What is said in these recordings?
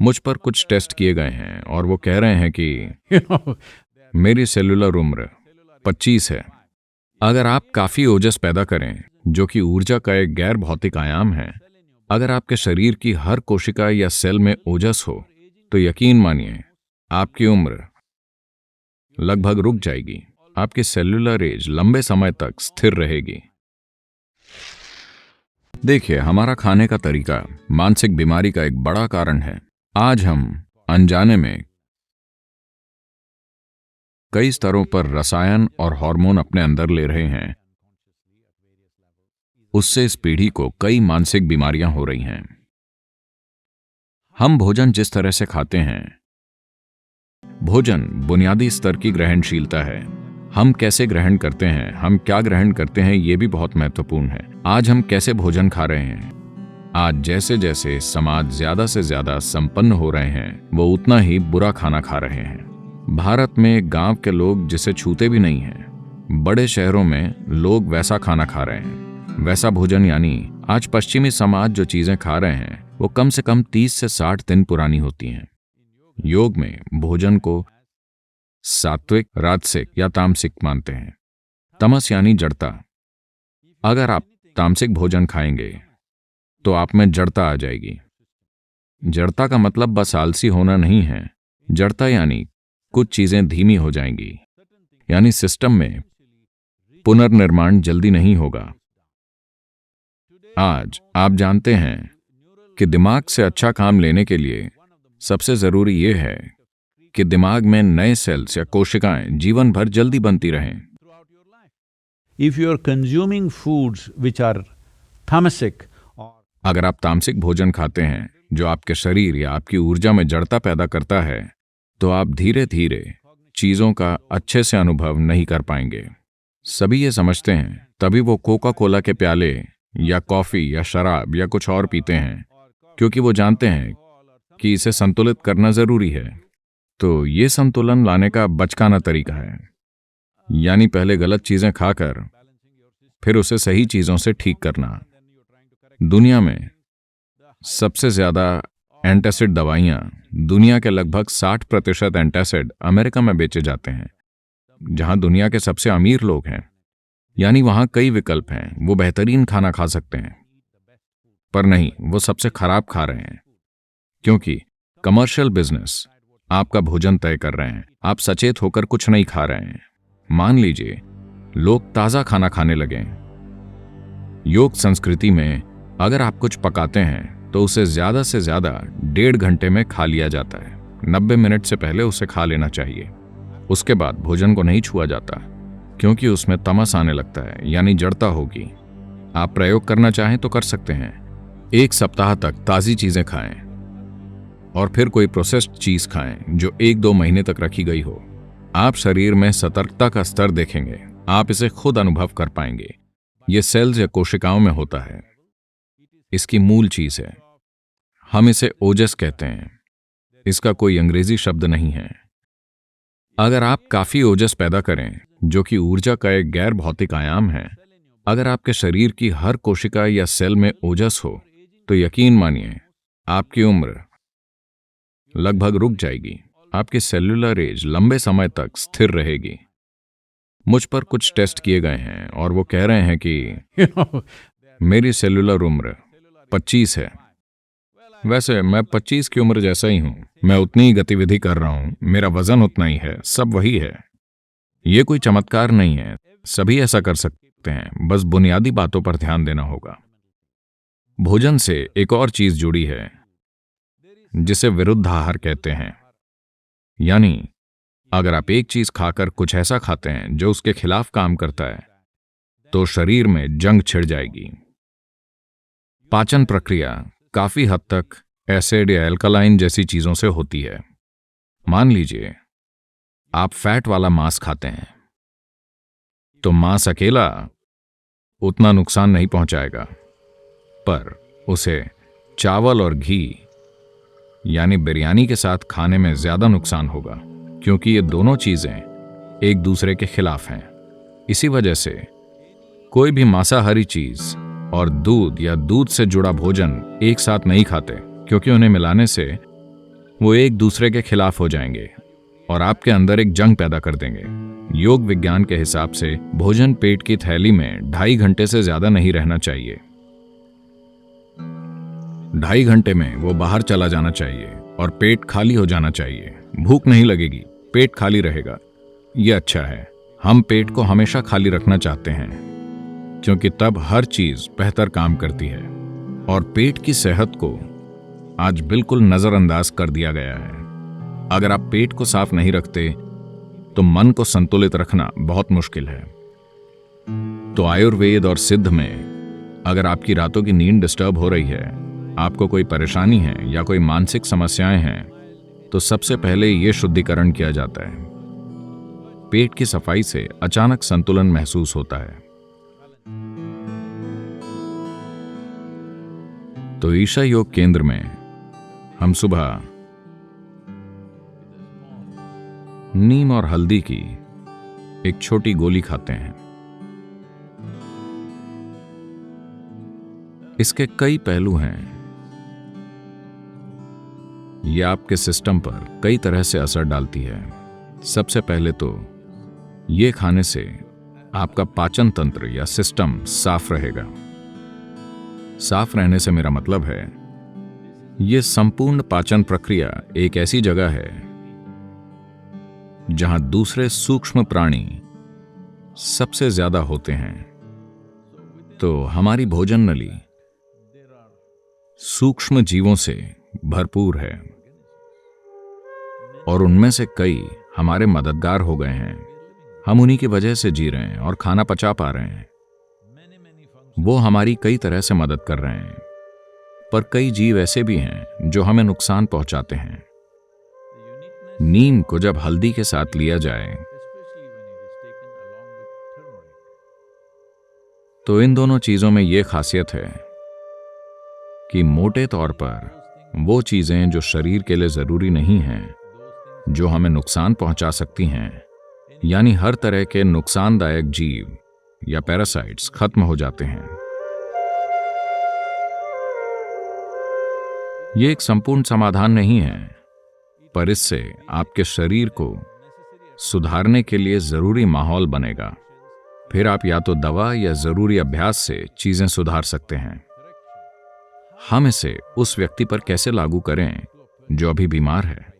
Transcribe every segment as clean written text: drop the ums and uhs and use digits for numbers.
मुझ पर कुछ टेस्ट किए गए हैं और वो कह रहे हैं कि you know, मेरी सेलुलर उम्र 25 है। अगर आप काफी ओजस पैदा करें, जो कि ऊर्जा का एक गैर भौतिक आयाम है, अगर आपके शरीर की हर कोशिका या सेल में ओजस हो, तो यकीन मानिए आपकी उम्र लगभग रुक जाएगी। आपकी सेल्यूलर एज लंबे समय तक स्थिर रहेगी। देखिए, हमारा खाने का तरीका मानसिक बीमारी का एक बड़ा कारण है। आज हम अनजाने में कई स्तरों पर रसायन और हार्मोन अपने अंदर ले रहे हैं। उससे इस पीढ़ी को कई मानसिक बीमारियां हो रही हैं। हम भोजन जिस तरह से खाते हैं, भोजन बुनियादी स्तर की ग्रहणशीलता है। हम कैसे ग्रहण करते हैं, हम क्या ग्रहण करते हैं, यह भी बहुत महत्वपूर्ण है। आज हम कैसे भोजन खा रहे हैं। आज जैसे जैसे समाज ज्यादा से ज्यादा संपन्न हो रहे हैं, वो उतना ही बुरा खाना खा रहे हैं। भारत में गांव के लोग जिसे छूते भी नहीं हैं, बड़े शहरों में लोग वैसा खाना खा रहे हैं। वैसा भोजन यानी आज पश्चिमी समाज जो चीजें खा रहे हैं, वो कम से कम 30 से 60 दिन पुरानी होती हैं। योग में भोजन को सात्विक, राजसिक या तामसिक मानते हैं। तमस यानी जड़ता। अगर आप तामसिक भोजन खाएंगे तो आप में जड़ता आ जाएगी। जड़ता का मतलब बस आलसी होना नहीं है। जड़ता यानी कुछ चीजें धीमी हो जाएंगी, यानी सिस्टम में पुनर्निर्माण जल्दी नहीं होगा। आज आप जानते हैं कि दिमाग से अच्छा काम लेने के लिए सबसे जरूरी यह है कि दिमाग में नए सेल्स या कोशिकाएं जीवन भर जल्दी बनती रहें। if you are consuming foods which are tamasic or अगर आप तामसिक भोजन खाते हैं जो आपके शरीर या आपकी ऊर्जा में जड़ता पैदा करता है, तो आप धीरे धीरे चीजों का अच्छे से अनुभव नहीं कर पाएंगे। सभी ये समझते हैं, तभी वो कोका कोला के प्याले या कॉफी या शराब या कुछ और पीते हैं, क्योंकि वो जानते हैं कि इसे संतुलित करना जरूरी है। तो ये संतुलन लाने का बचकाना तरीका है, यानी पहले गलत चीजें खाकर फिर उसे सही चीजों से ठीक करना। दुनिया में सबसे ज्यादा एंटासिड दवाइयां, दुनिया के लगभग 60% एंटासिड अमेरिका में बेचे जाते हैं, जहां दुनिया के सबसे अमीर लोग हैं। यानी वहां कई विकल्प हैं, वो बेहतरीन खाना खा सकते हैं, पर नहीं, वो सबसे खराब खा रहे हैं, क्योंकि कमर्शियल बिजनेस आपका भोजन तय कर रहे हैं। आप सचेत होकर कुछ नहीं खा रहे हैं। मान लीजिए लोग ताजा खाना खाने लगे। योग संस्कृति में अगर आप कुछ पकाते हैं तो उसे ज्यादा से ज्यादा 1.5 घंटे में खा लिया जाता है। 90 मिनट से पहले उसे खा लेना चाहिए। उसके बाद भोजन को नहीं छुआ जाता, क्योंकि उसमें तमस आने लगता है, यानी जड़ता होगी। आप प्रयोग करना चाहें तो कर सकते हैं। 1 सप्ताह तक ताजी चीजें खाएं और फिर कोई प्रोसेस्ड चीज खाएं जो 1-2 महीने तक रखी गई हो। आप शरीर में सतर्कता का स्तर देखेंगे। आप इसे खुद अनुभव कर पाएंगे। ये सेल्स या कोशिकाओं में होता है। इसकी मूल चीज है। हम इसे ओजस कहते हैं। इसका कोई अंग्रेजी शब्द नहीं है। अगर आप काफी ओजस पैदा करें, जो कि ऊर्जा का एक गैर भौतिक आयाम है, अगर आपके शरीर की हर कोशिका या सेल में ओजस हो, तो यकीन मानिए आपकी उम्र लगभग रुक जाएगी। आपकी सेल्यूलर एज लंबे समय तक स्थिर रहेगी। मुझ पर कुछ टेस्ट किए गए हैं और वो कह रहे हैं कि you know, मेरी सेल्यूलर उम्र 25 है। वैसे मैं 25 की उम्र जैसा ही हूं। मैं उतनी ही गतिविधि कर रहा हूं, मेरा वजन उतना ही है, सब वही है। ये कोई चमत्कार नहीं है, सभी ऐसा कर सकते हैं, बस बुनियादी बातों पर ध्यान देना होगा। भोजन से एक और चीज जुड़ी है जिसे विरुद्ध आहार कहते हैं। यानी अगर आप एक चीज खाकर कुछ ऐसा खाते हैं जो उसके खिलाफ काम करता है, तो शरीर में जंग छिड़ जाएगी। पाचन प्रक्रिया काफी हद तक एसिड या एल्कलाइन जैसी चीजों से होती है। मान लीजिए आप फैट वाला मांस खाते हैं, तो मांस अकेला उतना नुकसान नहीं पहुंचाएगा, पर उसे चावल और घी यानी बिरयानी के साथ खाने में ज्यादा नुकसान होगा, क्योंकि ये दोनों चीजें एक दूसरे के खिलाफ हैं। इसी वजह से कोई भी मांसाहारी चीज और दूध या दूध से जुड़ा भोजन एक साथ नहीं खाते, क्योंकि उन्हें मिलाने से वो एक दूसरे के खिलाफ हो जाएंगे और आपके अंदर एक जंग पैदा कर देंगे। योग विज्ञान के हिसाब से भोजन पेट की थैली में 2.5 घंटे से ज्यादा नहीं रहना चाहिए। 2.5 घंटे में वो बाहर चला जाना चाहिए और पेट खाली हो जाना चाहिए। भूख नहीं लगेगी, पेट खाली रहेगा। ये अच्छा है। हम पेट को हमेशा खाली रखना चाहते हैं क्योंकि तब हर चीज बेहतर काम करती है। और पेट की सेहत को आज बिल्कुल नजरअंदाज कर दिया गया है। अगर आप पेट को साफ नहीं रखते तो मन को संतुलित रखना बहुत मुश्किल है। तो आयुर्वेद और सिद्ध में अगर आपकी रातों की नींद डिस्टर्ब हो रही है, आपको कोई परेशानी है या कोई मानसिक समस्याएं हैं, तो सबसे पहले यह शुद्धिकरण किया जाता है। पेट की सफाई से अचानक संतुलन महसूस होता है। तो ईशा योग केंद्र में हम सुबह नीम और हल्दी की एक छोटी गोली खाते हैं। इसके कई पहलू हैं। यह आपके सिस्टम पर कई तरह से असर डालती है। सबसे पहले तो यह खाने से आपका पाचन तंत्र या सिस्टम साफ रहेगा। साफ रहने से मेरा मतलब है यह संपूर्ण पाचन प्रक्रिया एक ऐसी जगह है जहां दूसरे सूक्ष्म प्राणी सबसे ज्यादा होते हैं। तो हमारी भोजन नली सूक्ष्म जीवों से भरपूर है और उनमें से कई हमारे मददगार हो गए हैं। हम उन्हीं की वजह से जी रहे हैं और खाना पचा पा रहे हैं। वो हमारी कई तरह से मदद कर रहे हैं। पर कई जीव ऐसे भी हैं जो हमें नुकसान पहुंचाते हैं। नीम को जब हल्दी के साथ लिया जाए तो इन दोनों चीजों में यह खासियत है कि मोटे तौर पर वो चीजें जो शरीर के लिए जरूरी नहीं हैं, जो हमें नुकसान पहुंचा सकती हैं, यानी हर तरह के नुकसानदायक जीव या पैरासाइट्स खत्म हो जाते हैं। यह एक संपूर्ण समाधान नहीं है, पर इससे आपके शरीर को सुधारने के लिए जरूरी माहौल बनेगा। फिर आप या तो दवा या जरूरी अभ्यास से चीजें सुधार सकते हैं। हम इसे उस व्यक्ति पर कैसे लागू करें जो अभी बीमार है?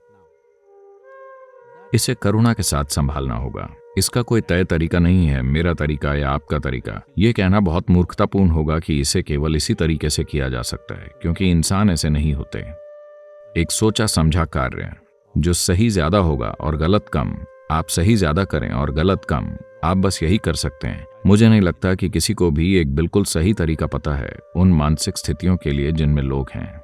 इसे करुणा के साथ संभालना होगा। इसका कोई तय तरीका नहीं है, मेरा तरीका या आपका तरीका। यह कहना बहुत मूर्खतापूर्ण होगा कि इसे केवल इसी तरीके से किया जा सकता है, क्योंकि इंसान ऐसे नहीं होते। एक सोचा समझा कार्य जो सही ज्यादा होगा और गलत कम, आप सही ज्यादा करें और गलत कम, आप बस यही कर सकते हैं। मुझे नहीं लगता कि किसी को भी एक बिल्कुल सही तरीका पता है उन मानसिक स्थितियों के लिए जिनमें लोग हैं।